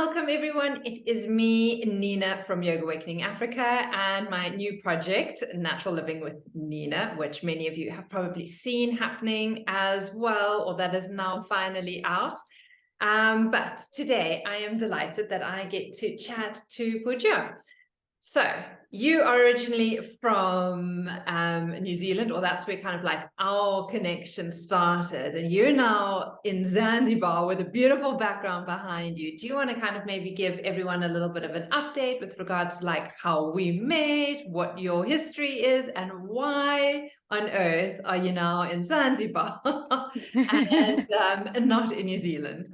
Welcome everyone. It is me, Nina from Yoga Awakening Africa, and my new project, Natural Living with Nina, which many of you have probably seen happening as well, or that is now finally out. But today I am delighted that I get to chat to Pooja. So you are originally from New Zealand, or that's where kind of like our connection started, and you're now in Zanzibar with a beautiful background behind you. Do you want to kind of maybe give everyone a little bit of an update with regards to like how we met, what your history is, and why on earth are you now in Zanzibar and not in New Zealand?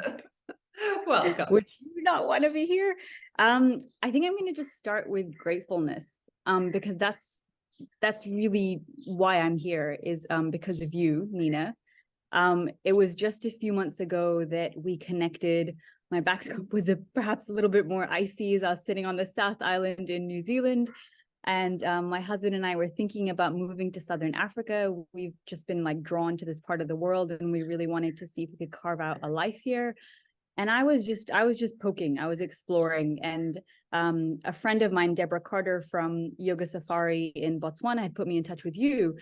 Welcome. Would you not want to be here? I think I'm going to just start with gratefulness, because that's really why I'm here, is because of you, Nina. It was just a few months ago that we connected. My backdrop was perhaps a little bit more icy as I was sitting on the South Island in New Zealand. And my husband and I were thinking about moving to Southern Africa. We've just been like drawn to this part of the world, and we really wanted to see if we could carve out a life here. And I was just poking, I was exploring. And a friend of mine, Deborah Carter from Yoga Safari in Botswana, had put me in touch with you.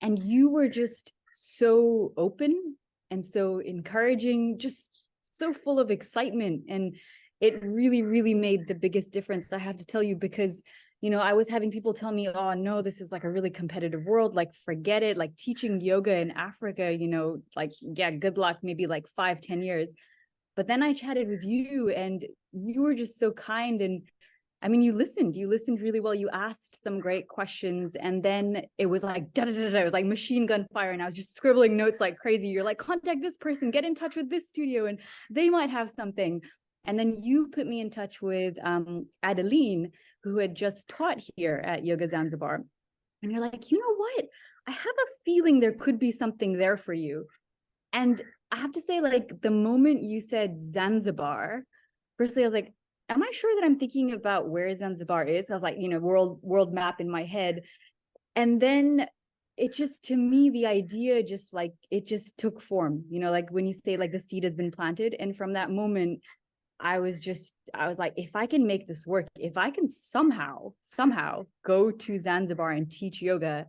And you were just so open and so encouraging, just so full of excitement. And it really, really made the biggest difference, I have to tell you, because, you know, I was having people tell me, oh, no, this is like a really competitive world. Like, forget it. Like teaching yoga in Africa, you know, like, yeah, good luck, maybe like 5-10 years. But then I chatted with you and you were just so kind. And I mean, you listened really well. You asked some great questions. And then it was like, da, da, da, da, it was like machine gun fire. And I was just scribbling notes like crazy. You're like, contact this person, get in touch with this studio, and they might have something. And then you put me in touch with Adeline, who had just taught here at Yoga Zanzibar. And you're like, you know what? I have a feeling there could be something there for you. And I have to say, like, the moment you said Zanzibar, firstly, I was like, am I sure that I'm thinking about where Zanzibar is? I was like, you know, world map in my head. And then it just, to me, the idea just like, it just took form, you know, like when you say like the seed has been planted. And from that moment, I was like, if I can make this work, if I can somehow go to Zanzibar and teach yoga,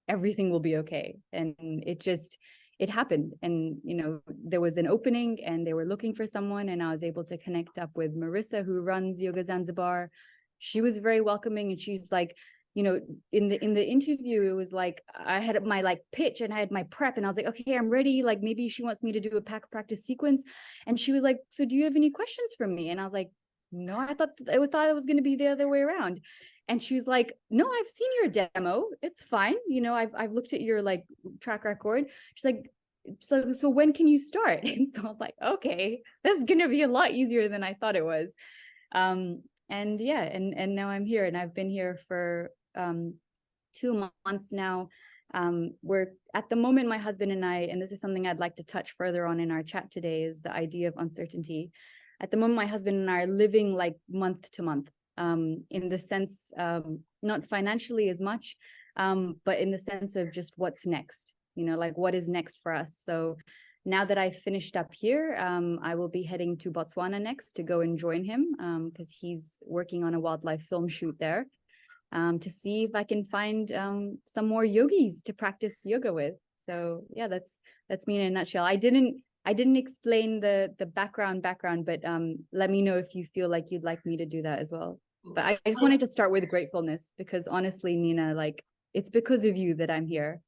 everything will be okay. And it happened. And, you know, there was an opening and they were looking for someone, and I was able to connect up with Marissa, who runs Yoga Zanzibar. She was very welcoming. And she's like, you know, in the interview, it was like, I had my like pitch and I had my prep, and I was like, okay, I'm ready. Like maybe she wants me to do a pack practice sequence. And she was like, so do you have any questions for me? And I was like, no, I thought it was going to be the other way around. And she was like, no, I've seen your demo. It's fine. You know, I've looked at your like track record. She's like, so when can you start? And so I was like, okay, this is going to be a lot easier than I thought it was. And yeah, and now I'm here, and I've been here for 2 months now. We're at the moment, my husband and I, and this is something I'd like to touch further on in our chat today, is the idea of uncertainty. At the moment, my husband and I are living like month to month. In the sense, not financially as much, but in the sense of just what's next, you know, like what is next for us. So now that I've finished up here, I will be heading to Botswana next to go and join him, because he's working on a wildlife film shoot there, to see if I can find some more yogis to practice yoga with. So yeah, that's me in a nutshell. I didn't explain the background, but let me know if you feel like you'd like me to do that as well. But I just wanted to start with gratefulness, because honestly, Nina, like, it's because of you that I'm here.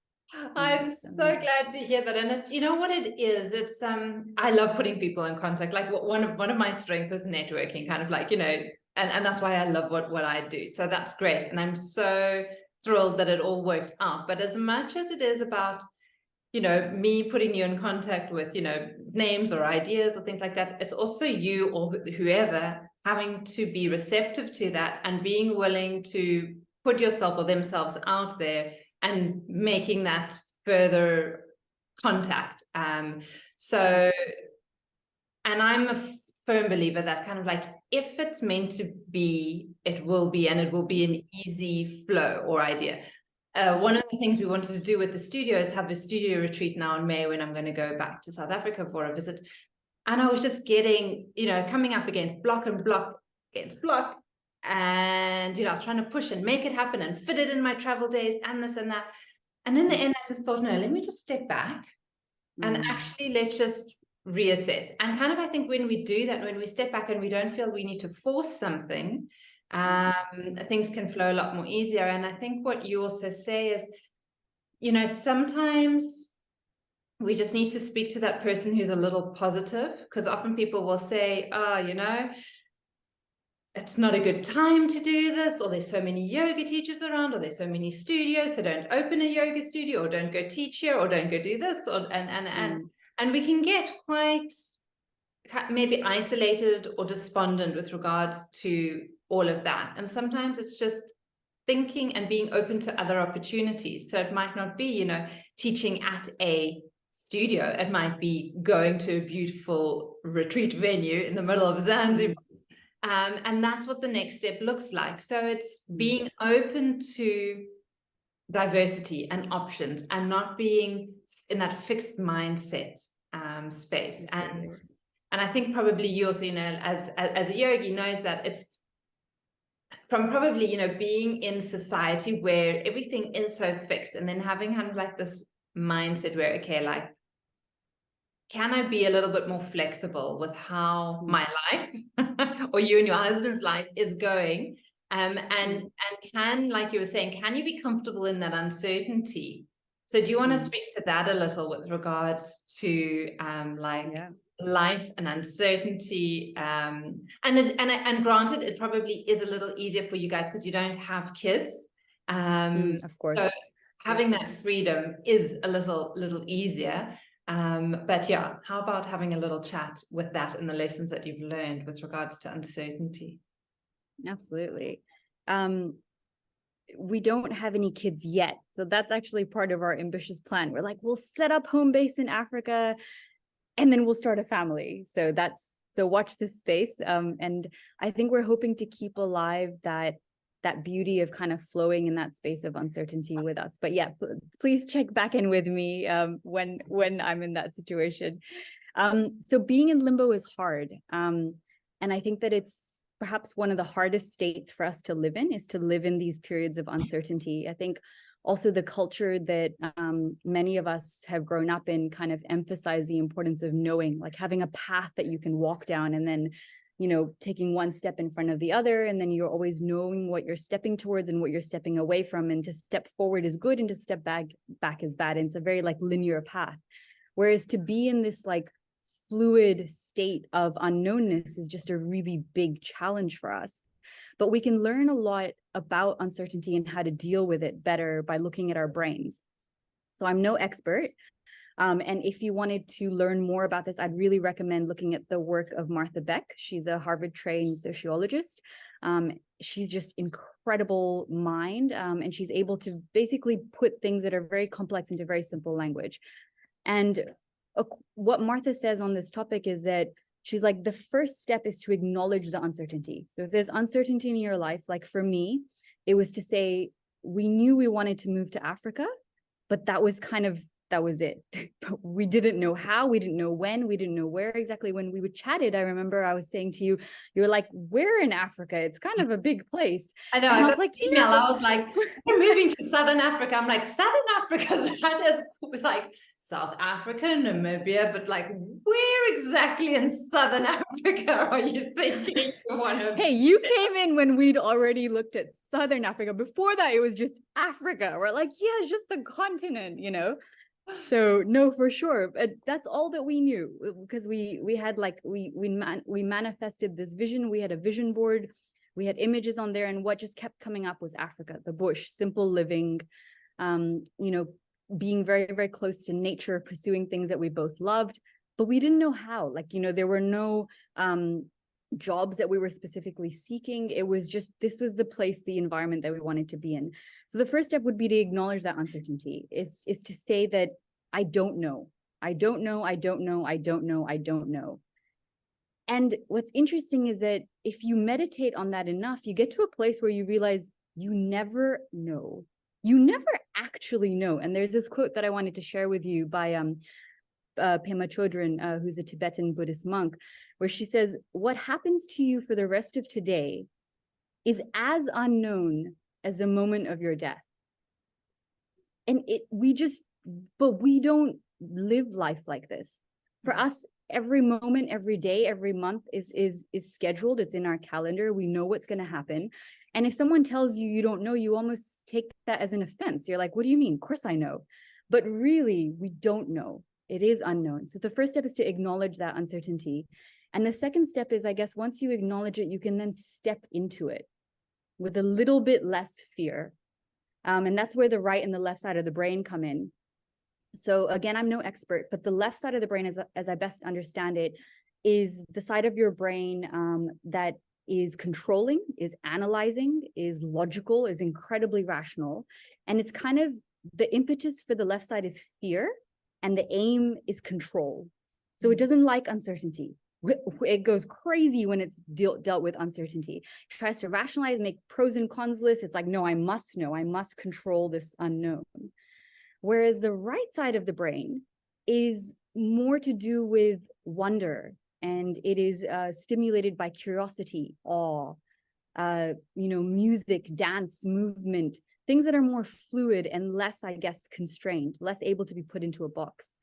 I'm so glad to hear that. And it's, you know what it is, it's I love putting people in contact. Like one of my strengths is networking, kind of like, you know, and that's why I love what I do. So that's great. And I'm so thrilled that it all worked out. But as much as it is about, you know, me putting you in contact with, you know, names or ideas or things like that, it's also you or whoever having to be receptive to that and being willing to put yourself or themselves out there and making that further contact. So, and I'm a firm believer that kind of like, if it's meant to be, it will be, and it will be an easy flow or idea. One of the things we wanted to do with the studio is have a studio retreat now in May, when I'm going to go back to South Africa for a visit. And I was just getting, coming up against block and block against block. And, I was trying to push and make it happen and fit it in my travel days and this and that. And in the end, I just thought, no, let me just step back and actually let's just reassess. And kind of, I think when we do that, when we step back and we don't feel we need to force something, things can flow a lot more easier. And I think what you also say is, sometimes we just need to speak to that person who's a little positive, because often people will say, it's not a good time to do this, or there's so many yoga teachers around, or there's so many studios, so don't open a yoga studio, or don't go teach here, or don't go do this, and we can get quite maybe isolated or despondent with regards to all of that. And sometimes it's just thinking and being open to other opportunities. So it might not be, teaching at a studio. It might be going to a beautiful retreat venue in the middle of Zanzibar. And that's what the next step looks like. So it's being open to diversity and options and not being in that fixed mindset space. And I think probably you also, as a yogi knows that it's from probably, being in society where everything is so fixed, and then having kind of like this mindset where, okay, like, can I be a little bit more flexible with how my life or you and your husband's life is going? And can, like you were saying, can you be comfortable in that uncertainty? So do you want to speak to that a little with regards to life and uncertainty? And granted, it probably is a little easier for you guys because you don't have kids. Of course. So having that freedom is a little easier. But yeah, how about having a little chat with that and the lessons that you've learned with regards to uncertainty? Absolutely. We don't have any kids yet. So that's actually part of our ambitious plan. We're like, we'll set up home base in Africa and then we'll start a family. So watch this space. And I think we're hoping to keep alive that beauty of kind of flowing in that space of uncertainty with us. But yeah, please check back in with me when I'm in that situation. So being in limbo is hard. And I think that it's perhaps one of the hardest states for us to live in these periods of uncertainty. I think also the culture that many of us have grown up in kind of emphasize the importance of knowing, like having a path that you can walk down and then taking one step in front of the other, and then you're always knowing what you're stepping towards and what you're stepping away from, and to step forward is good and to step back is bad. And it's a very like linear path. Whereas to be in this like fluid state of unknownness is just a really big challenge for us. But we can learn a lot about uncertainty and how to deal with it better by looking at our brains. So I'm no expert. And if you wanted to learn more about this, I'd really recommend looking at the work of Martha Beck. She's a Harvard-trained sociologist. She's just incredible mind, and she's able to basically put things that are very complex into very simple language. And what Martha says on this topic is that she's like, the first step is to acknowledge the uncertainty. So if there's uncertainty in your life, like for me, it was to say, we knew we wanted to move to Africa, but that was it. We didn't know how, we didn't know when, we didn't know where exactly. When we would chatted, I remember I was saying to you, you were like, we're in Africa. It's kind of a big place. I know. And I was like, email. I was like, we're moving to Southern Africa. I'm like, Southern Africa, that is like South Africa, Namibia, but like, where exactly in Southern Africa are you thinking you want to? Hey, you came in when we'd already looked at Southern Africa. Before that, it was just Africa. We're like, yeah, it's just the continent, So no, for sure. But that's all that we knew, because we had like, we manifested this vision. We had a vision board, we had images on there, and what just kept coming up was Africa, the bush, simple living, being very, very close to nature, pursuing things that we both loved, but we didn't know how. Like, there were no jobs that we were specifically seeking. It was just, this was the place, the environment that we wanted to be in. So the first step would be to acknowledge that uncertainty. Is to say that I don't know. I don't know. I don't know. I don't know. I don't know. And what's interesting is that if you meditate on that enough, you get to a place where you realize you never know. You never actually know. And there's this quote that I wanted to share with you by Pema Chodron, who's a Tibetan Buddhist monk, where she says, what happens to you for the rest of today is as unknown as the moment of your death. And but we don't live life like this. For us, every moment, every day, every month is scheduled. It's in our calendar. We know what's going to happen. And if someone tells you you don't know, you almost take that as an offense. You're like, what do you mean? Of course I know. But really, we don't know. It is unknown. So the first step is to acknowledge that uncertainty. And the second step is, I guess, once you acknowledge it, you can then step into it with a little bit less fear. And that's where the right and the left side of the brain come in. So again, I'm no expert, but the left side of the brain, as I best understand it, is the side of your brain that is controlling, is analyzing, is logical, is incredibly rational. And it's kind of the impetus for the left side is fear, and the aim is control. So it doesn't like uncertainty. It goes crazy when it's dealt with uncertainty. It tries to rationalize, make pros and cons lists. It's like, no, I must know. I must control this unknown. Whereas the right side of the brain is more to do with wonder, and it is stimulated by curiosity, awe, music, dance, movement, things that are more fluid and less, I guess, constrained, less able to be put into a box.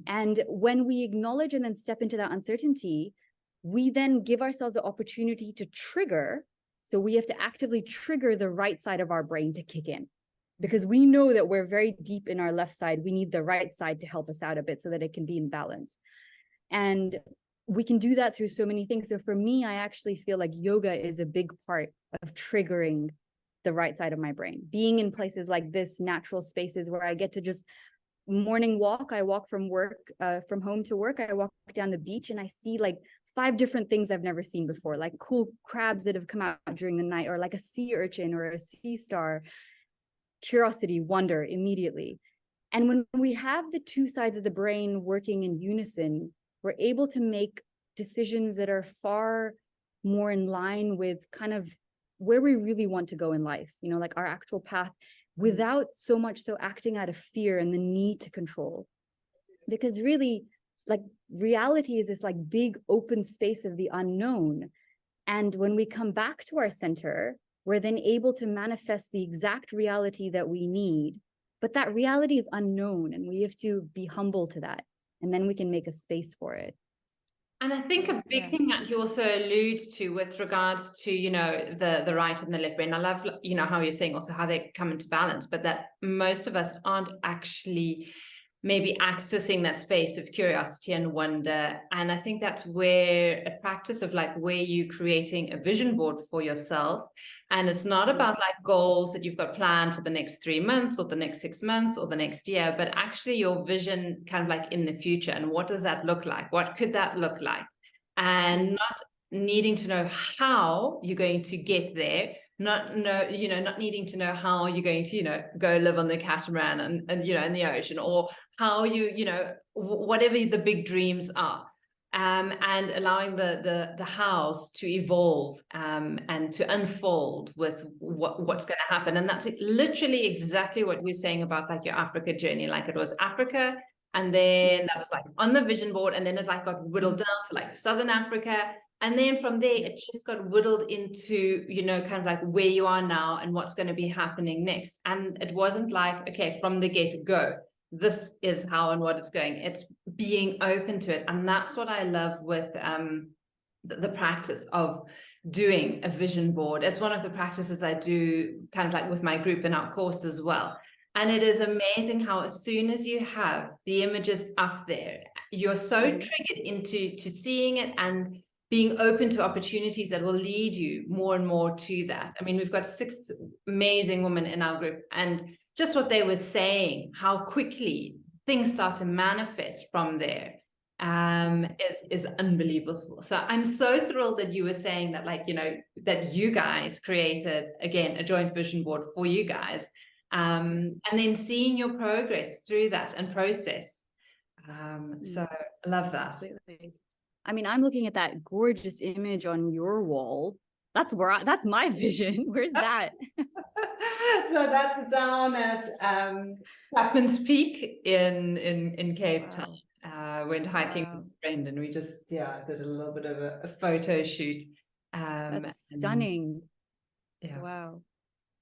And when we acknowledge and then step into that uncertainty, we then give ourselves the opportunity to trigger. So we have to actively trigger the right side of our brain to kick in, because we know that we're very deep in our left side. We need the right side to help us out a bit so that it can be in balance. And we can do that through so many things. So for me, I actually feel like yoga is a big part of triggering the right side of my brain. Being in places like this, natural spaces where I get to just morning walk. I walk from home to work. I walk down the beach and I see like 5 different things I've never seen before, like cool crabs that have come out during the night, or like a sea urchin or a sea star. Curiosity, wonder immediately. And when we have the two sides of the brain working in unison, we're able to make decisions that are far more in line with kind of where we really want to go in life, like our actual path, without so much so acting out of fear and the need to control. Because really, like, reality is this like big open space of the unknown. And when we come back to our center, we're then able to manifest the exact reality that we need. But that reality is unknown, and we have to be humble to that. And then we can make a space for it. And I think a big thing that you also allude to with regards to, the right and the left brain, I love, how you're saying also how they come into balance, but that most of us aren't actually maybe accessing that space of curiosity and wonder. And I think that's where a practice of like where you creating a vision board for yourself. And it's not about like goals that you've got planned for the next 3 months or the next 6 months or the next year, but actually your vision kind of like in the future. And what does that look like? What could that look like? And not needing to know how you're going to get there, not needing to know how you're going to, go live on the catamaran and in the ocean, or how whatever the big dreams are. And allowing the hows to evolve and to unfold with what's going to happen. And that's literally exactly what you're saying about like your Africa journey. Like it was Africa, and then that was like on the vision board, and then it like got whittled down to like Southern Africa. And then from there, it just got whittled into, kind of like where you are now and what's going to be happening next. And it wasn't like, okay, from the get-go, this is how and what it's going. It's being open to it. And that's what I love with the practice of doing a vision board. It's one of the practices I do kind of like with my group in our course as well. And it is amazing how as soon as you have the images up there, you're so triggered into seeing it and being open to opportunities that will lead you more and more to that. I mean, we've got 6 amazing women in our group, and just what they were saying, how quickly things start to manifest from there is unbelievable. So I'm so thrilled that you were saying that, like, that you guys created, again, a joint vision board for you guys, and then seeing your progress through that and process. So I love that. Absolutely. I mean, I'm looking at that gorgeous image on your wall. That's my vision. Where's that? So that's down at Chapman's Peak in Cape Town. Went hiking Wow. with a friend, and we just did a little bit of a photo shoot. That's And stunning. yeah. Wow.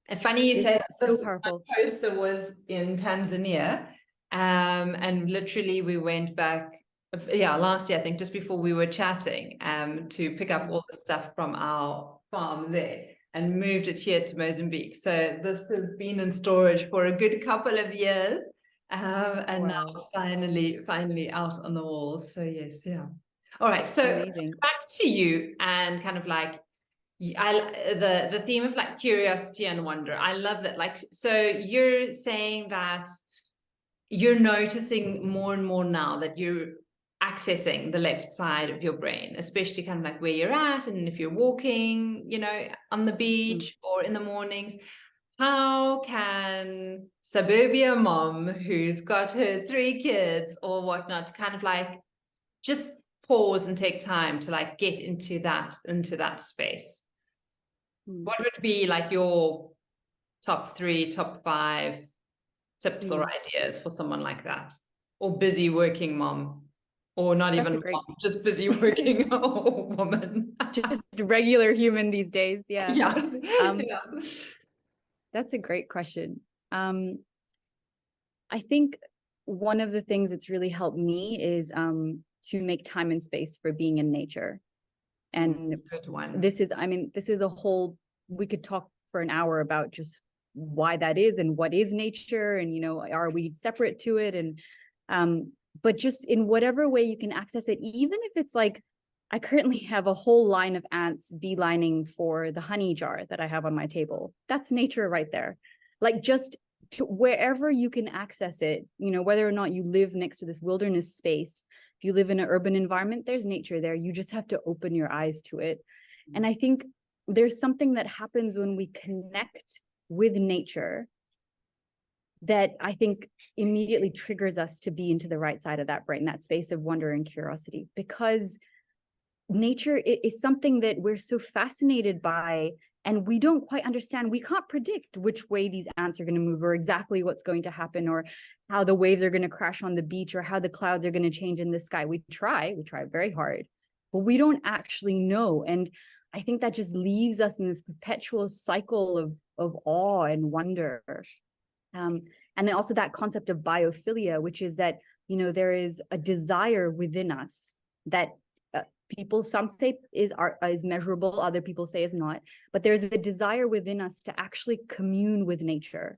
And funny you say that. So This powerful. poster was in Tanzania, and literally we went back, last year, I think, just before we were chatting, to pick up all the stuff from our farm there and moved it here to Mozambique. So this has been in storage for a good couple of years, and now it's finally out on the walls. So yes, yeah. All right, so Amazing. back to you and kind of like the theme of like curiosity and wonder. I love that. Like, so you're saying that you're noticing more and more now that you're accessing the left side of your brain, especially kind of like where you're at, and if you're walking, on the beach or in the mornings. How can suburbia mom who's got her 3 kids or whatnot kind of like just pause and take time to like get into that space? What would be like your top 3, top 5 tips or ideas for someone like that? Or busy working mom? Or not even mom, just busy working woman. Just regular human these days. Yeah. Yes. That's a great question. I think one of the things that's really helped me is to make time and space for being in nature. And good one. this is a whole, we could talk for an hour about just why that is and what is nature, and are we separate to it, and but just in whatever way you can access it, even if it's like, I currently have a whole line of ants beelining for the honey jar that I have on my table. That's nature right there. Like, just to wherever you can access it, whether or not you live next to this wilderness space, if you live in an urban environment, there's nature there. You just have to open your eyes to it. And I think there's something that happens when we connect with nature that I think immediately triggers us to be into the right side of that brain, that space of wonder and curiosity, because nature is something that we're so fascinated by, and we don't quite understand. We can't predict which way these ants are going to move, or exactly what's going to happen, or how the waves are going to crash on the beach, or how the clouds are going to change in the sky. We try very hard, but we don't actually know. And I think that just leaves us in this perpetual cycle of awe and wonder. And then also that concept of biophilia, which is that, there is a desire within us that some say is measurable, other people say is not, but there's a desire within us to actually commune with nature.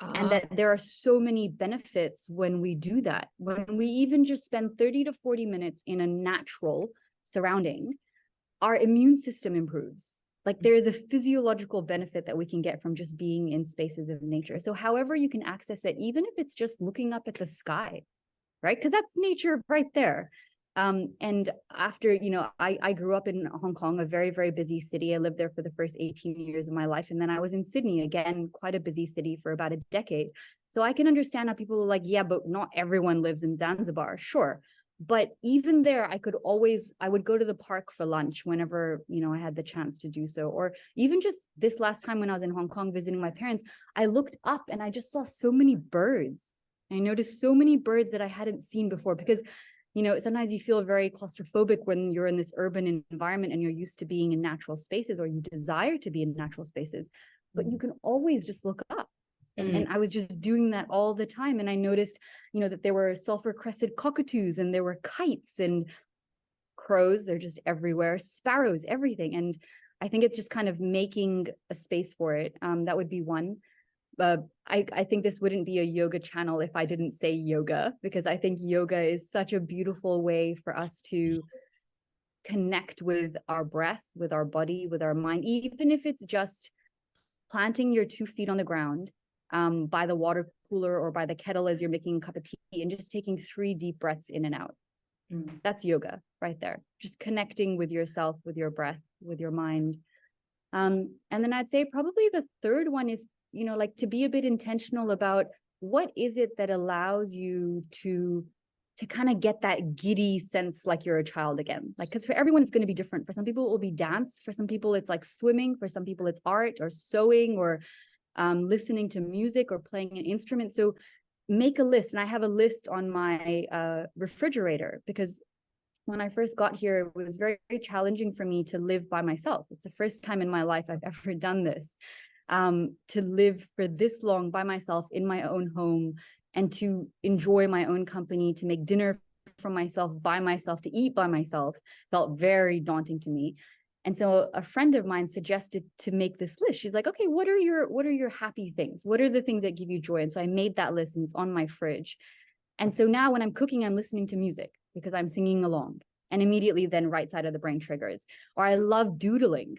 And that there are so many benefits when we do that. When we even just spend 30 to 40 minutes in a natural surrounding, our immune system improves. Like, there is a physiological benefit that we can get from just being in spaces of nature. So however you can access it, even if it's just looking up at the sky, right? Because that's nature right there. And after, I grew up in Hong Kong, a very, very busy city. I lived there for the first 18 years of my life. And then I was in Sydney, again, quite a busy city, for about a decade. So I can understand how people are like, yeah, but not everyone lives in Zanzibar. Sure. But even there, I would go to the park for lunch whenever, I had the chance to do so. Or even just this last time when I was in Hong Kong visiting my parents, I looked up and I just saw so many birds. I noticed so many birds that I hadn't seen before, because sometimes you feel very claustrophobic when you're in this urban environment and you're used to being in natural spaces, or you desire to be in natural spaces, but you can always just look up. And I was just doing that all the time. And I noticed, that there were sulfur-crested cockatoos, and there were kites and crows. They're just everywhere, sparrows, everything. And I think it's just kind of making a space for it. That would be one. I think this wouldn't be a yoga channel if I didn't say yoga, because I think yoga is such a beautiful way for us to connect with our breath, with our body, with our mind, even if it's just planting your 2 feet on the ground by the water cooler or by the kettle as you're making a cup of tea, and just taking 3 deep breaths in and out. That's yoga right there. Just connecting with yourself, with your breath, with your mind. And then I'd say probably the third one is, like, to be a bit intentional about what is it that allows you to kind of get that giddy sense like you're a child again. Like, because for everyone it's going to be different. For some people it will be dance. For some people it's like swimming. For some people it's art or sewing or listening to music or playing an instrument. So make a list. And I have a list on my refrigerator, because when I first got here, it was very, very challenging for me to live by myself. It's the first time in my life I've ever done this, to live for this long by myself in my own home, and to enjoy my own company, to make dinner for myself by myself, to eat by myself, felt very daunting to me. And so a friend of mine suggested to make this list. She's like, okay, what are your happy things? What are the things that give you joy? And so I made that list, and it's on my fridge. And so now when I'm cooking, I'm listening to music because I'm singing along, and immediately then right side of the brain triggers. Or I love doodling,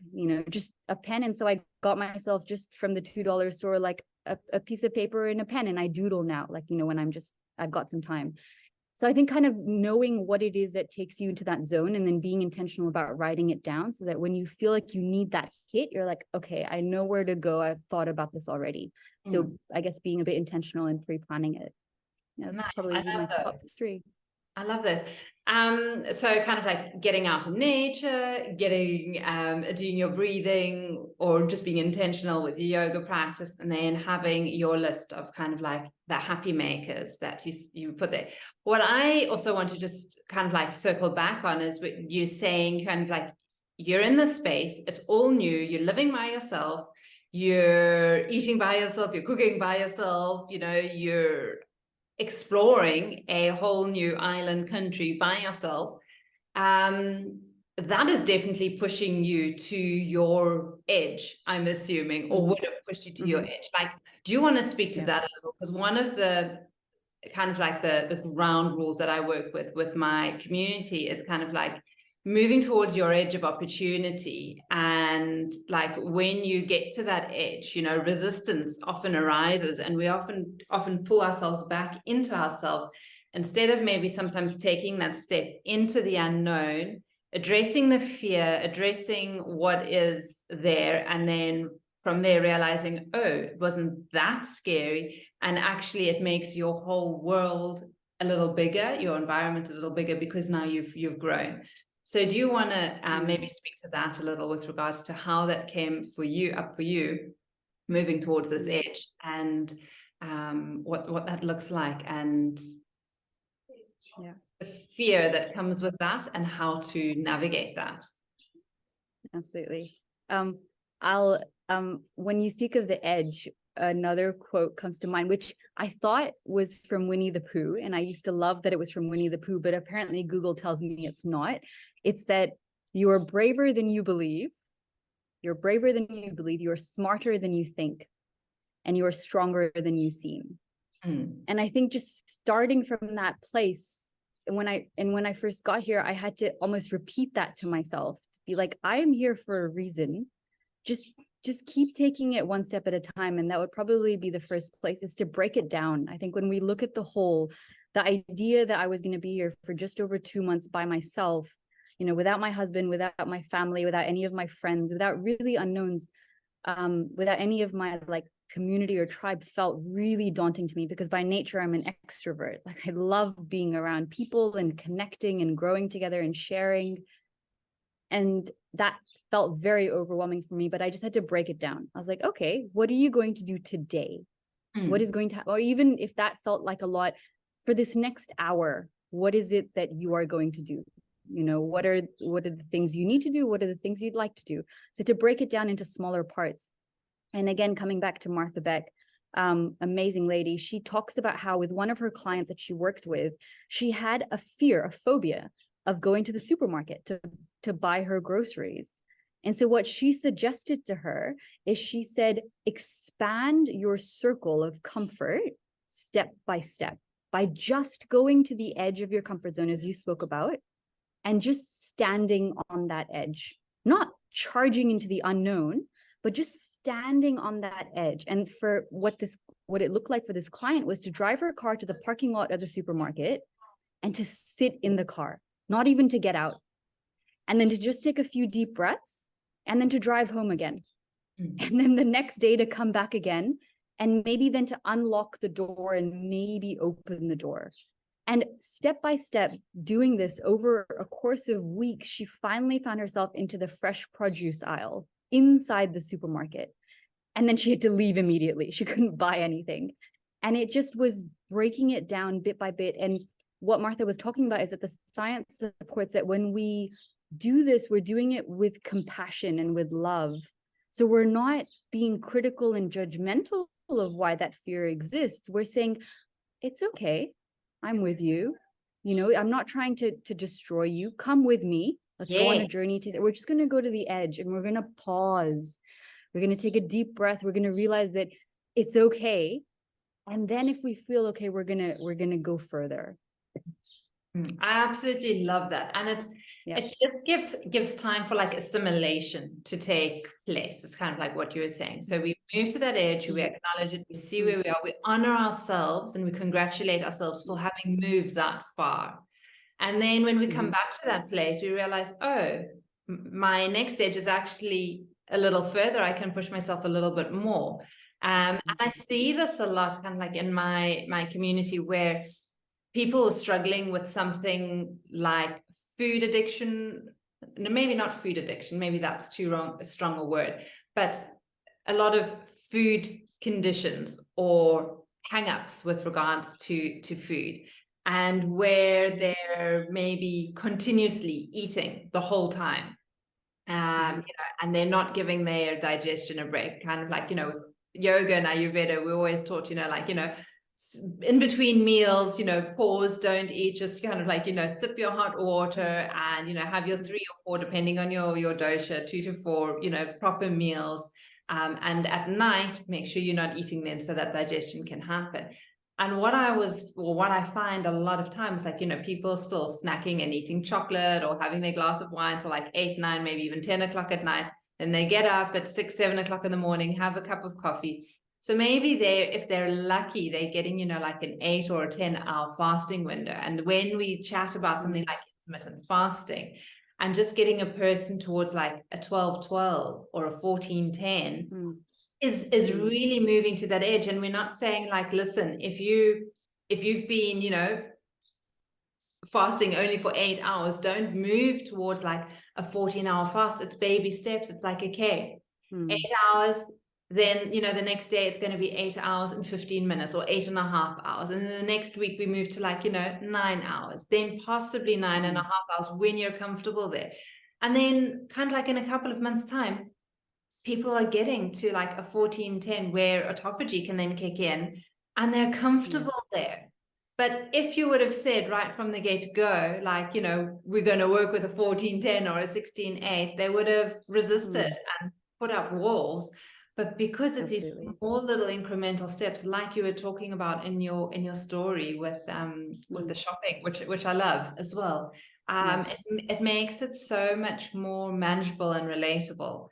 just a pen. And so I got myself, just from the $2 store, like a piece of paper and a pen, and I doodle now, like, when I've got some time. So I think kind of knowing what it is that takes you into that zone, and then being intentional about writing it down, so that when you feel like you need that hit, you're like, okay, I know where to go. I've thought about this already. So I guess being a bit intentional and pre-planning it. That's probably my top 3. I love those. So kind of like getting out in nature, getting doing your breathing, or just being intentional with your yoga practice, and then having your list of kind of like the happy makers that you put there. What I also want to just kind of like circle back on is what you're saying, kind of like, you're in this space, it's all new, you're living by yourself, you're eating by yourself, you're cooking by yourself, you're exploring a whole new island country by yourself. That is definitely pushing you to your edge, I'm assuming, or would have pushed you to your edge. Like, do you want to speak to that a little? Because one of the kind of like the ground rules that I work with my community is kind of like moving towards your edge of opportunity. And like, when you get to that edge, resistance often arises, and we often pull ourselves back into ourselves, instead of maybe sometimes taking that step into the unknown, addressing the fear, addressing what is there, and then from there realizing, oh, it wasn't that scary. And actually it makes your whole world a little bigger, your environment a little bigger, because now you've grown. So do you want to maybe speak to that a little with regards to how that came for you, moving towards this edge, and what that looks like, and the fear that comes with that, and how to navigate that? Absolutely. When you speak of the edge, another quote comes to mind, which I thought was from Winnie the Pooh, and I used to love that it was from Winnie the Pooh, but apparently Google tells me it's not. It's that you are braver than you believe, you're braver than you believe, you're smarter than you think, and you're stronger than you seem. And I think just starting from that place, when I first got here, I had to almost repeat that to myself, to be like, I am here for a reason. Just keep taking it one step at a time. And that would probably be the first place, is to break it down. I think when we look at the whole, the idea that I was going to be here for just over 2 months by myself, without my husband, without my family, without any of my friends, without really unknowns, without any of my like community or tribe, felt really daunting to me, because by nature I'm an extrovert. Like, I love being around people and connecting and growing together and sharing. And that felt very overwhelming for me, but I just had to break it down. I was like, okay, what are you going to do today? What is going to, or even if that felt like a lot, for this next hour, what is it that you are going to do? What are the things you need to do? What are the things you'd like to do? So to break it down into smaller parts. And again, coming back to Martha Beck, amazing lady, she talks about how with one of her clients that she worked with, she had a phobia of going to the supermarket to buy her groceries. And so what she suggested to her is, she said, expand your circle of comfort step by step by just going to the edge of your comfort zone, as you spoke about, and just standing on that edge, not charging into the unknown, but just standing on that edge. And for what it looked like for this client was to drive her car to the parking lot of the supermarket and to sit in the car, not even to get out, and then to just take a few deep breaths, and then to drive home again. And then the next day to come back again, and maybe then to unlock the door and maybe open the door. And step by step, doing this over a course of weeks, she finally found herself into the fresh produce aisle inside the supermarket. And then she had to leave immediately. She couldn't buy anything. And it just was breaking it down bit by bit. And what Martha was talking about is that the science supports that when we do this, we're doing it with compassion and with love. So we're not being critical and judgmental of why that fear exists. We're saying, it's okay. I'm with you. You know, I'm not trying to destroy you. Come with me. Let's go on a journey to, we're just going to go to the edge and we're going to pause. We're going to take a deep breath. We're going to realize that it's okay. And then if we feel okay, we're going to go further. I absolutely love that. And it just gives time for like assimilation to take place. It's kind of like what you were saying. So we move to that edge, we acknowledge it, we see where we are, we honor ourselves, and we congratulate ourselves for having moved that far. And then when we come back to that place, we realize, oh, my next edge is actually a little further. I can push myself a little bit more. And I see this a lot kind of like in my community, where people are struggling with something like food addiction. No, maybe not food addiction, maybe that's too strong a word, but a lot of food conditions or hang-ups with regards to food, and where they're maybe continuously eating the whole time, you know, and they're not giving their digestion a break. Kind of like, you know, with yoga and Ayurveda, we always taught, you know, like, you know, in between meals, you know, pause, don't eat, just kind of like, you know, sip your hot water and, you know, have your 3 or 4, depending on your dosha, 2 to 4, you know, proper meals. And at night, make sure you're not eating then, so that digestion can happen. And what I find a lot of times, like, you know, people still snacking and eating chocolate or having their glass of wine till like 8, 9, maybe even 10 o'clock at night. Then they get up at 6, 7 o'clock in the morning, have a cup of coffee. So maybe if they're lucky, they're getting, you know, like an 8 or a 10-hour fasting window. And when we chat about something like intermittent fasting, and just getting a person towards like a 12-12 or a 14-10 is really moving to that edge. And we're not saying like, listen, if you've been, you know, fasting only for 8 hours, don't move towards like a 14-hour fast. It's baby steps. It's like, okay, 8 hours, then, you know, the next day it's going to be 8 hours and 15 minutes or 8.5 hours. And then the next week we move to like, you know, 9 hours, then possibly 9.5 hours when you're comfortable there. And then kind of like in a couple of months' time, people are getting to like a 14-10 where autophagy can then kick in and they're comfortable there. But if you would have said right from the get-go, like, you know, we're going to work with a 14-10 or a 16-8, they would have resisted and put up walls. But because it's these small little incremental steps, like you were talking about in your story with the shopping, which I love as well, it makes it so much more manageable and relatable.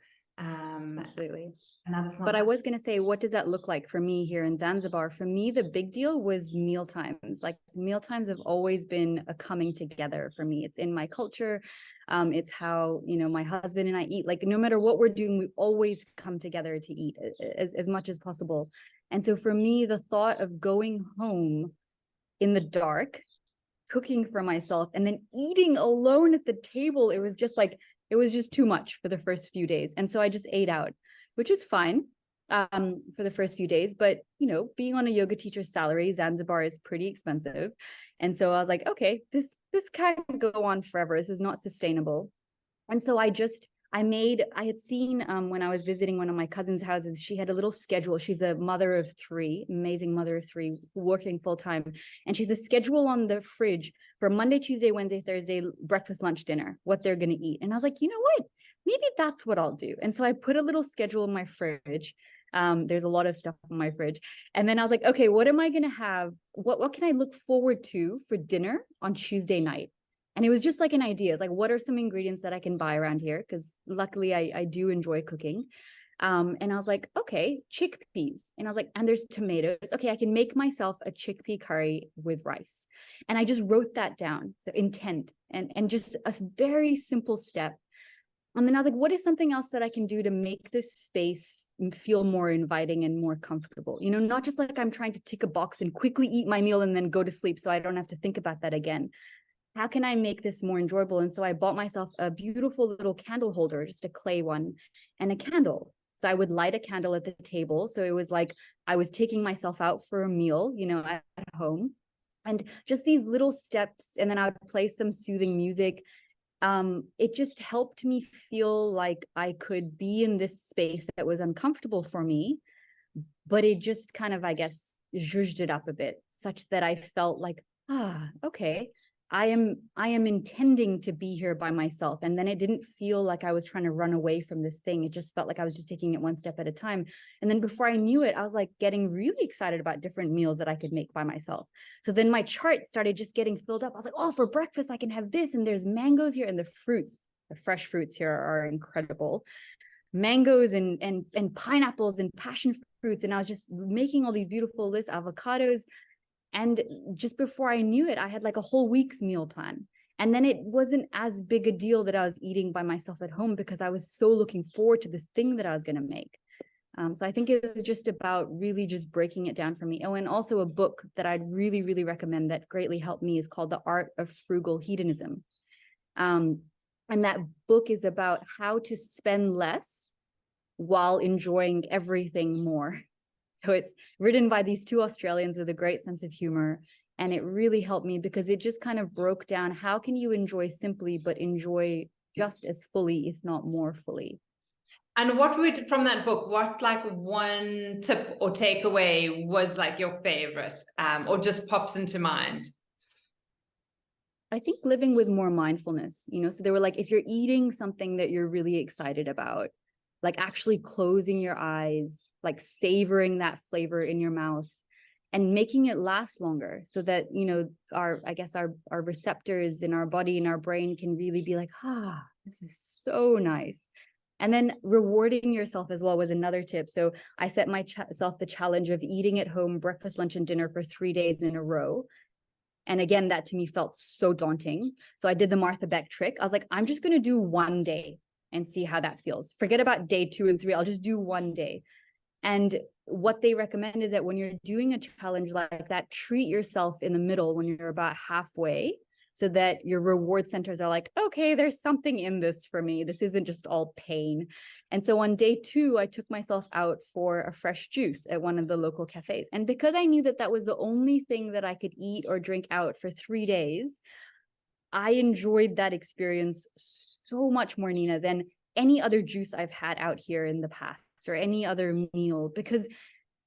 Absolutely. And that is not but I was going to say, what does that look like for me here in Zanzibar? For me, the big deal was meal times. Like meal times have always been a coming together for me. It's in my culture. It's how, you know, my husband and I eat. Like no matter what we're doing, we always come together to eat as much as possible. And so for me, the thought of going home in the dark, cooking for myself, and then eating alone at the table, it was just too much for the first few days. And so I just ate out, which is fine for the first few days. But, you know, being on a yoga teacher's salary, Zanzibar is pretty expensive. And so I was like, okay, this can't go on forever. This is not sustainable. And so I had seen when I was visiting one of my cousin's houses, she had a little schedule. She's a mother of 3, amazing mother of 3, working full time. And she's a schedule on the fridge for Monday, Tuesday, Wednesday, Thursday, breakfast, lunch, dinner, what they're going to eat. And I was like, you know what? Maybe that's what I'll do. And so I put a little schedule in my fridge. There's a lot of stuff in my fridge. And then I was like, okay, what am I going to have? What can I look forward to for dinner on Tuesday night? And it was just like an idea. It's like, what are some ingredients that I can buy around here? Because luckily I do enjoy cooking. And I was like, okay, chickpeas. And I was like, and there's tomatoes. Okay, I can make myself a chickpea curry with rice. And I just wrote that down. So intent and just a very simple step. And then I was like, what is something else that I can do to make this space feel more inviting and more comfortable? You know, not just like I'm trying to tick a box and quickly eat my meal and then go to sleep so I don't have to think about that again. How can I make this more enjoyable? And so I bought myself a beautiful little candle holder, just a clay one, and a candle. So I would light a candle at the table. So it was like I was taking myself out for a meal, you know, at home. And just these little steps, and then I would play some soothing music. It just helped me feel like I could be in this space that was uncomfortable for me, but it just kind of, I guess, zhuzhed it up a bit, such that I felt like, okay, I am intending to be here by myself. And then it didn't feel like I was trying to run away from this thing. It just felt like I was just taking it one step at a time. And then before I knew it, I was like getting really excited about different meals that I could make by myself. So then my chart started just getting filled up. I was like, oh, for breakfast, I can have this. And there's mangoes here, and the fruits, the fresh fruits here are incredible. Mangoes and pineapples and passion fruits. And I was just making all these beautiful lists, avocados. And just before I knew it, I had like a whole week's meal plan. And then it wasn't as big a deal that I was eating by myself at home, because I was so looking forward to this thing that I was going to make. So I think it was just about really just breaking it down for me. Oh, and also a book that I'd really, really recommend that greatly helped me is called The Art of Frugal Hedonism. And that book is about how to spend less while enjoying everything more. So it's written by these two Australians with a great sense of humor. And it really helped me, because it just kind of broke down, how can you enjoy simply, but enjoy just as fully, if not more fully. And what would, from that book, what like one tip or takeaway was like your favorite, or just pops into mind? I think living with more mindfulness, you know, so they were like, if you're eating something that you're really excited about, like actually closing your eyes, like savoring that flavor in your mouth and making it last longer, so that, you know, our receptors in our body and our brain can really be like, this is so nice. And then rewarding yourself as well was another tip. So I set myself the challenge of eating at home breakfast, lunch, and dinner for 3 days in a row. And again, that to me felt so daunting. So I did the Martha Beck trick. I was like, I'm just going to do 1 day and see how that feels. Forget about day 2 and 3. I'll just do 1 day. And what they recommend is that when you're doing a challenge like that, treat yourself in the middle when you're about halfway, so that your reward centers are like, okay, there's something in this for me. This isn't just all pain. And so on day 2, I took myself out for a fresh juice at one of the local cafes. And because I knew that that was the only thing that I could eat or drink out for 3 days, I enjoyed that experience so much more, Nina, than any other juice I've had out here in the past or any other meal, because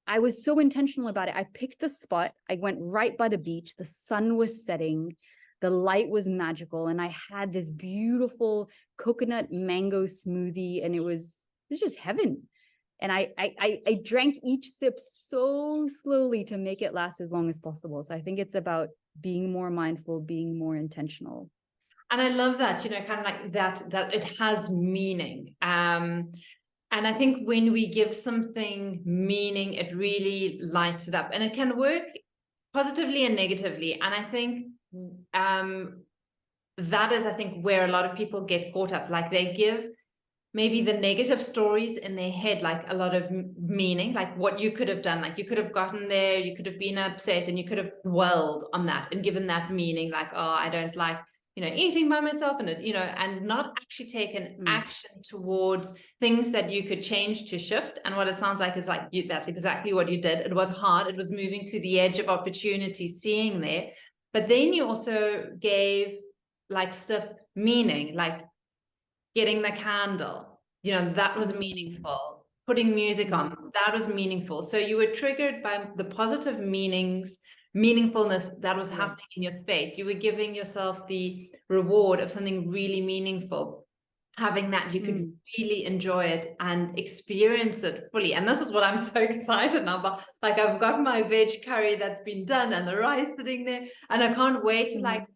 I was so intentional about it. I picked the spot. I went right by the beach. The sun was setting. The light was magical. And I had this beautiful coconut mango smoothie, and it was just heaven. And I drank each sip so slowly to make it last as long as possible. So I think it's about being more mindful, being more intentional. And I love that, you know, kind of like that it has meaning. And I think when we give something meaning, it really lights it up, and it can work positively and negatively. And I think that is, I think, where a lot of people get caught up. Like they give maybe the negative stories in their head like a lot of meaning, like what you could have done, like you could have gotten there, you could have been upset, and you could have dwelled on that and given that meaning, like, oh, I don't like, you know, eating by myself, and it, you know, and not actually taken action towards things that you could change to shift. And what it sounds like is like that's exactly what you did. It was hard. It was moving to the edge of opportunity, seeing there. But then you also gave like stuff meaning, like getting the candle, you know, that was meaningful. Putting music on, that was meaningful. So you were triggered by the positive meaningfulness that was happening in your space. You were giving yourself the reward of something really meaningful. Having that, you could really enjoy it and experience it fully. And this is what I'm so excited now about. Like, I've got my veg curry that's been done and the rice sitting there, and I can't wait to like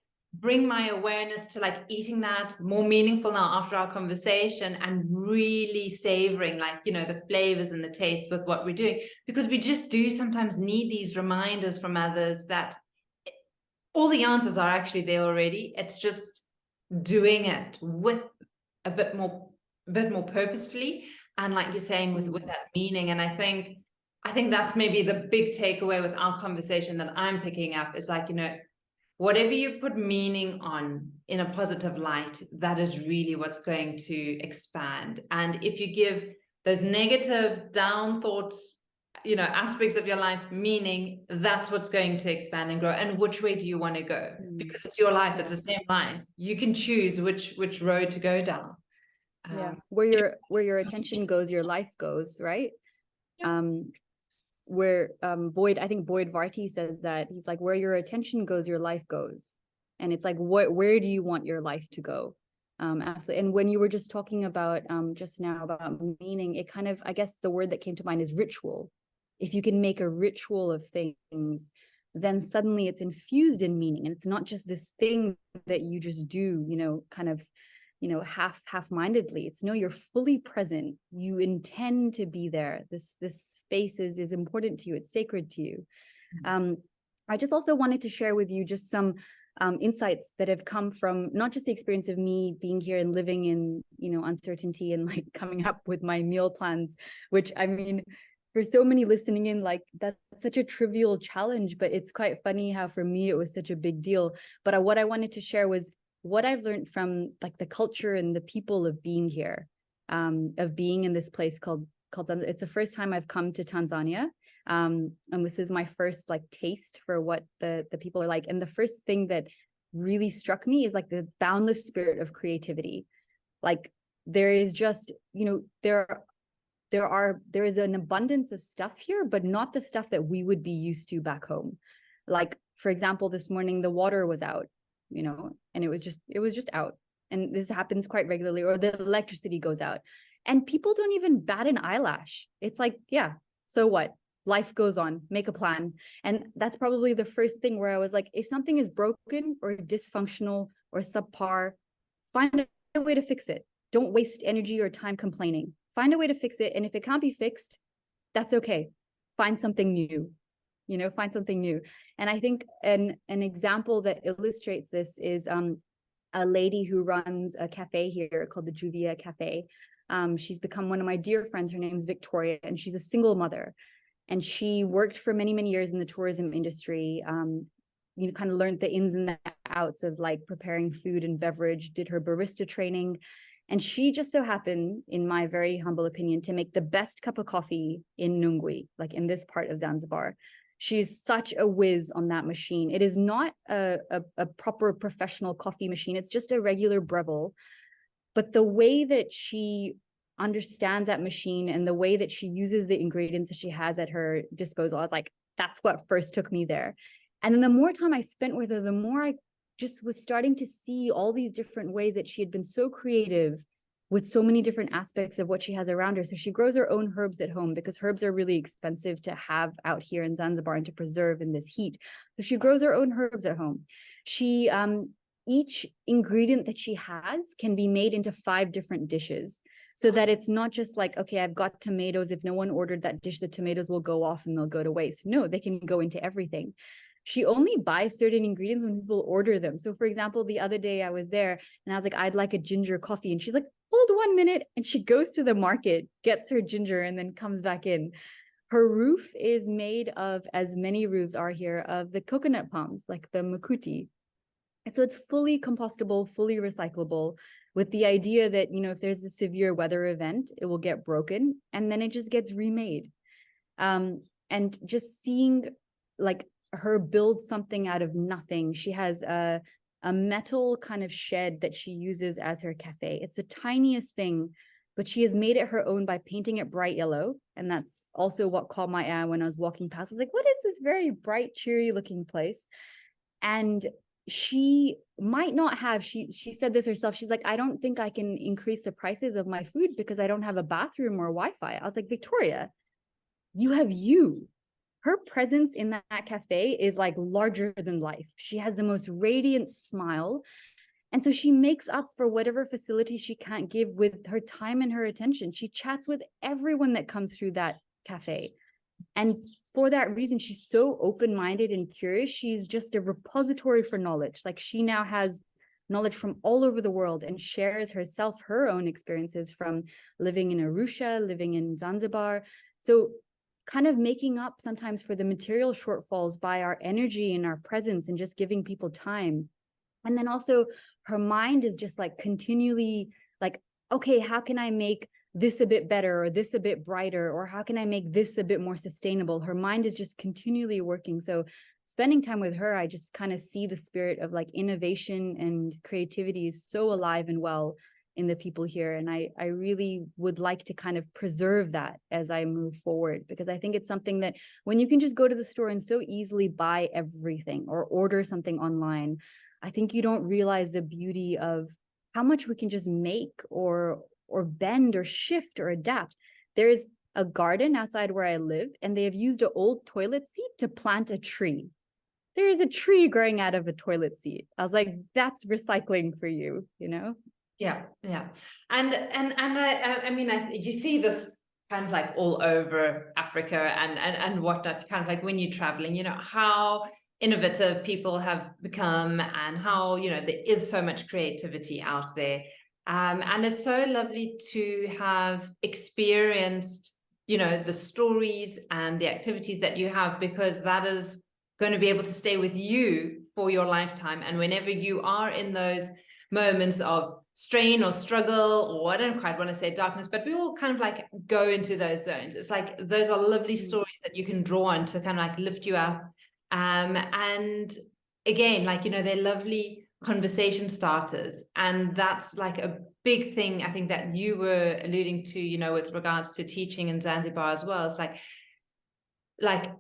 bring my awareness to like eating that more meaningful now after our conversation, and really savoring, like, you know, the flavors and the taste with what we're doing, because we just do sometimes need these reminders from others that all the answers are actually there already. It's just doing it with a bit more purposefully, and like you're saying, with that meaning. And I think that's maybe the big takeaway with our conversation that I'm picking up is like, you know, whatever you put meaning on in a positive light, that is really what's going to expand. And if you give those negative down thoughts, you know, aspects of your life, meaning that's what's going to expand and grow. And which way do you want to go? Because it's your life, it's the same life. You can choose which road to go down. Where your attention goes, your life goes, right? Where Boyd, I think Boyd Varty says that, he's like, where your attention goes, your life goes. And it's like, where do you want your life to go? Absolutely. And when you were just talking about just now about meaning, it kind of, I guess the word that came to mind is ritual. If you can make a ritual of things, then suddenly it's infused in meaning, and it's not just this thing that you just do, you know, kind of, you know, half-mindedly. It's no, you're fully present. You intend to be there. This space is important to you. It's sacred to you. I just also wanted to share with you just some insights that have come from not just the experience of me being here and living in, you know, uncertainty and like coming up with my meal plans, which, I mean, for so many listening in, like that's such a trivial challenge, but it's quite funny how for me it was such a big deal. But what I wanted to share was what I've learned from like the culture and the people of being here, of being in this place called Zanzibar. It's the first time I've come to Tanzania. And this is my first like taste for what the people are like. And the first thing that really struck me is like the boundless spirit of creativity. Like there is just, you know, there is an abundance of stuff here, but not the stuff that we would be used to back home. Like, for example, this morning the water was out, you know, and it was just out. And this happens quite regularly, or the electricity goes out and people don't even bat an eyelash. It's like, yeah, so what? Life goes on, make a plan. And that's probably the first thing where I was like, if something is broken or dysfunctional or subpar, find a way to fix it. Don't waste energy or time complaining. Find a way to fix it. And if it can't be fixed, that's okay. Find something new, you know, find something new. And I think an example that illustrates this is a lady who runs a cafe here called the Juvia Cafe. She's become one of my dear friends. Her name's Victoria, and she's a single mother. And she worked for many, many years in the tourism industry, you know, kind of learned the ins and the outs of like preparing food and beverage, did her barista training. And she just so happened, in my very humble opinion, to make the best cup of coffee in Nungwi, like in this part of Zanzibar. She's such a whiz on that machine. It is not a proper professional coffee machine. It's just a regular Breville. But the way that she understands that machine and the way that she uses the ingredients that she has at her disposal, I was like, that's what first took me there. And then the more time I spent with her, the more I just was starting to see all these different ways that she had been so creative with so many different aspects of what she has around her. So she grows her own herbs at home because herbs are really expensive to have out here in Zanzibar and to preserve in this heat. So she grows her own herbs at home. She, each ingredient that she has can be made into 5 different dishes, so that it's not just like, okay, I've got tomatoes. If no one ordered that dish, the tomatoes will go off and they'll go to waste. No, they can go into everything. She only buys certain ingredients when people order them. So for example, the other day I was there and I was like, I'd like a ginger coffee. And she's like, hold 1 minute. And she goes to the market, gets her ginger, and then comes back in. Her roof is made of, as many roofs are here, of the coconut palms, like the makuti. So it's fully compostable, fully recyclable, with the idea that, you know, if there's a severe weather event, it will get broken and then it just gets remade. And just seeing like her build something out of nothing. She has a metal kind of shed that she uses as her cafe. It's the tiniest thing, but she has made it her own by painting it bright yellow. And that's also what caught my eye when I was walking past. I was like, what is this very bright, cheery looking place? And she might not have, she said this herself. She's like, I don't think I can increase the prices of my food because I don't have a bathroom or Wi-Fi. I was like, Victoria, you have you. Her presence in that cafe is like larger than life. She has the most radiant smile. And so she makes up for whatever facility she can't give with her time and her attention. She chats with everyone that comes through that cafe. And for that reason, she's so open-minded and curious. She's just a repository for knowledge. Like she now has knowledge from all over the world and shares herself, her own experiences from living in Arusha, living in Zanzibar. So kind of making up sometimes for the material shortfalls by our energy and our presence and just giving people time. And then also her mind is just like continually like, okay, how can I make this a bit better or this a bit brighter, or how can I make this a bit more sustainable? Her mind is just continually working. So spending time with her, I just kind of see the spirit of like innovation and creativity is so alive and well in the people here. And I really would like to kind of preserve that as I move forward, because I think it's something that when you can just go to the store and so easily buy everything or order something online, I think you don't realize the beauty of how much we can just make or bend or shift or adapt. There's a garden outside where I live, and they have used an old toilet seat to plant a tree. There is a tree growing out of a toilet seat. I was like, that's recycling for you, you know? Yeah, yeah. And I mean, you see this kind of like all over Africa and whatnot, kind of like when you're traveling, you know, how innovative people have become and how, you know, there is so much creativity out there. And it's so lovely to have experienced, you know, the stories and the activities that you have, because that is going to be able to stay with you for your lifetime. And whenever you are in those moments of strain or struggle, or I don't quite want to say darkness, but we all kind of like go into those zones. It's like those are lovely stories that you can draw on to kind of like lift you up. And again, like, you know, they're lovely conversation starters. And that's like a big thing, I think, that you were alluding to, you know, with regards to teaching in Zanzibar as well. It's like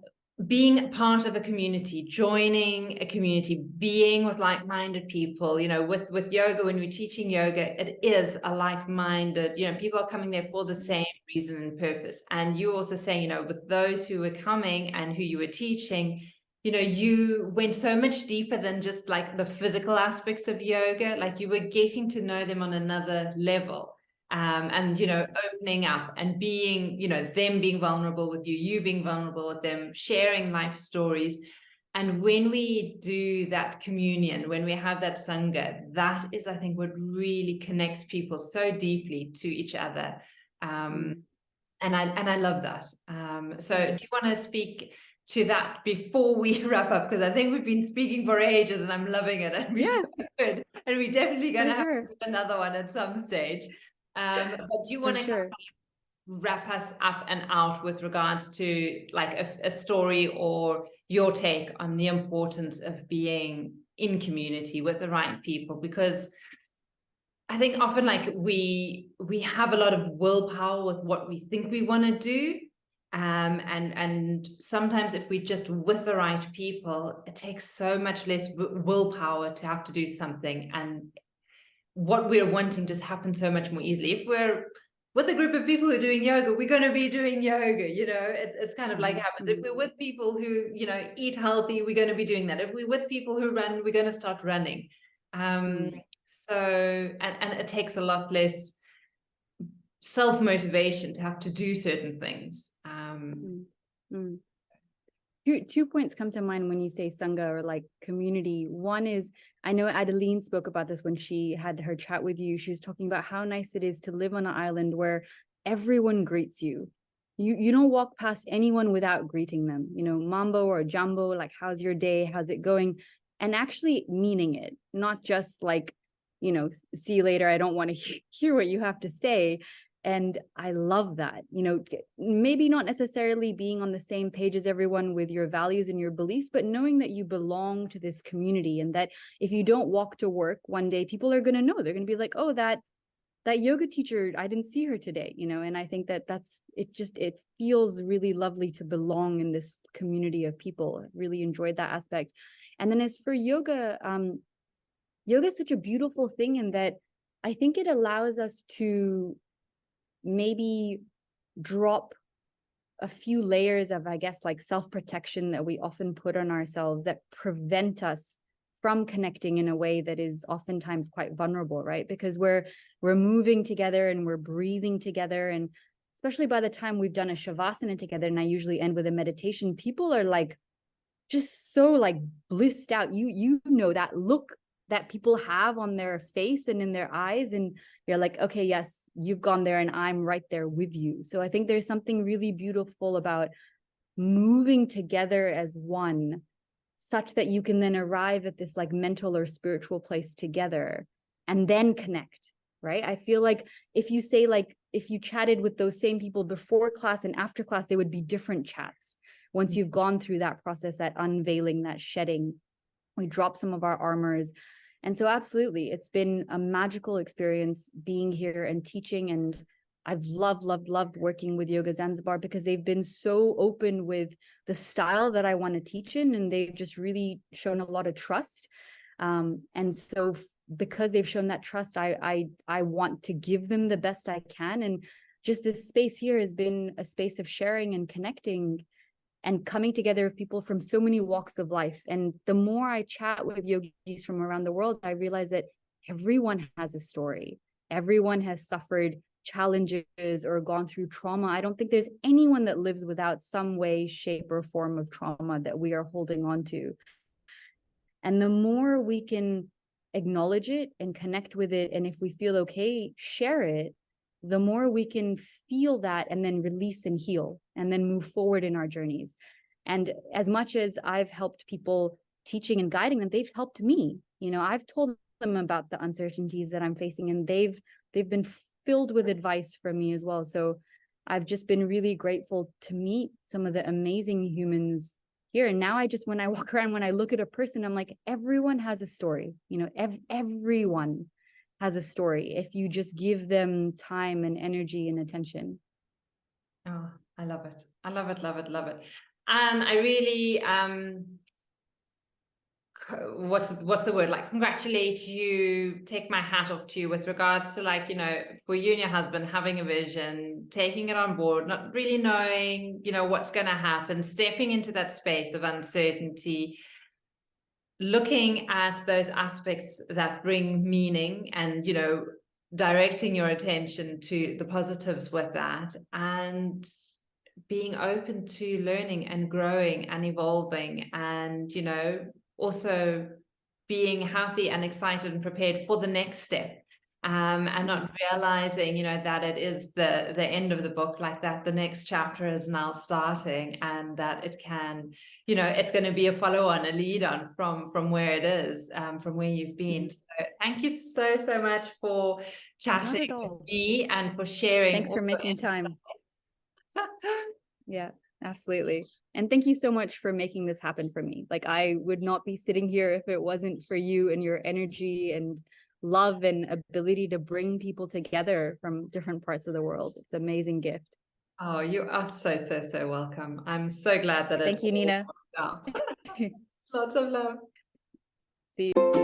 being part of a community, joining a community, being with like-minded people. You know, with yoga, when we're teaching yoga, it is a like-minded, you know, people are coming there for the same reason and purpose. And you also saying, you know, with those who were coming and who you were teaching, you know, you went so much deeper than just like the physical aspects of yoga. Like you were getting to know them on another level. And, you know, opening up and being, you know, them being vulnerable with you, you being vulnerable with them, sharing life stories. And when we do that communion, when we have that Sangha, that is, I think, what really connects people so deeply to each other. And I love that. So do you want to speak to that before we wrap up? Because I think we've been speaking for ages and I'm loving it. And we're so good. And we're definitely going to have to do another one at some stage. But do you want to kind of wrap us up and out with regards to like a story or your take on the importance of being in community with the right people? Because I think often like we have a lot of willpower with what we think we want to do. And sometimes if we just with the right people, it takes so much less willpower to have to do something, and what we're wanting just happens so much more easily. If we're with a group of people who are doing yoga, we're going to be doing yoga, you know, it's kind of like happens. If we're with people who, you know, eat healthy, we're going to be doing that. If we're with people who run, we're going to start running. So, and it takes a lot less self-motivation to have to do certain things. Two points come to mind when you say Sangha or like community. One is, I know Adeline spoke about this when she had her chat with you. She was talking about how nice it is to live on an island where everyone greets you. You don't walk past anyone without greeting them, you know, Mambo or Jumbo, like, how's your day? How's it going? And actually meaning it, not just like, you know, see you later. I don't want to hear what you have to say. And I love that, you know, maybe not necessarily being on the same page as everyone with your values and your beliefs, but knowing that you belong to this community, and that if you don't walk to work one day, people are going to know. They're going to be like, oh, that yoga teacher, I didn't see her today, you know. And I think that it feels really lovely to belong in this community of people. I really enjoyed that aspect. And then as for yoga, yoga is such a beautiful thing in that I think it allows us to maybe drop a few layers of, I guess, like self-protection that we often put on ourselves that prevent us from connecting in a way that is oftentimes quite vulnerable, right? Because we're moving together and we're breathing together. And especially by the time we've done a shavasana together, and I usually end with a meditation, people are like just so like blissed out. You know that look that people have on their face and in their eyes, and you're like, okay, yes, you've gone there and I'm right there with you. So I think there's something really beautiful about moving together as one, such that you can then arrive at this like mental or spiritual place together and then connect, right? I feel like if you say like, if you chatted with those same people before class and after class, they would be different chats. Once you've gone through that process, that unveiling, that shedding, we drop some of our armors. And so absolutely, it's been a magical experience being here and teaching. And I've loved working with Yoga Zanzibar because they've been so open with the style that I want to teach in, and they've just really shown a lot of trust. And so because they've shown that trust, I want to give them the best I can. And just this space here has been a space of sharing and connecting and coming together with people from so many walks of life. And the more I chat with yogis from around the world, I realize that everyone has a story. Everyone has suffered challenges or gone through trauma. I don't think there's anyone that lives without some way, shape, or form of trauma that we are holding on to. And the more we can acknowledge it and connect with it, and if we feel okay, share it, the more we can feel that and then release and heal and then move forward in our journeys. And as much as I've helped people teaching and guiding them, they've helped me. You know, I've told them about the uncertainties that I'm facing, and they've been filled with advice from me as well. So I've just been really grateful to meet some of the amazing humans here. And now when I walk around, when I look at a person, I'm like, everyone has a story. You know, everyone has a story if you just give them time and energy and attention. Oh, I love it. I love it, love it, love it. And I really, what's the word, like, congratulate you, take my hat off to you with regards to, like, you know, for you and your husband having a vision, taking it on board, not really knowing, you know, what's going to happen, stepping into that space of uncertainty, looking at those aspects that bring meaning and, you know, directing your attention to the positives with that, and being open to learning and growing and evolving, and, you know, also being happy and excited and prepared for the next step. And not realizing, you know, that it is the end of the book, like that the next chapter is now starting, and that it can, you know, it's going to be a follow on, a lead on from where it is, from where you've been. So thank you so much for chatting with me and for sharing. Thanks for making time. Yeah, absolutely. And thank you so much for making this happen for me. Like, I would not be sitting here if it wasn't for you and your energy and love and ability to bring people together from different parts of the world. It's an amazing gift. Oh, you are so welcome. I'm so glad that Thank you, Nina. Lots of love. See you.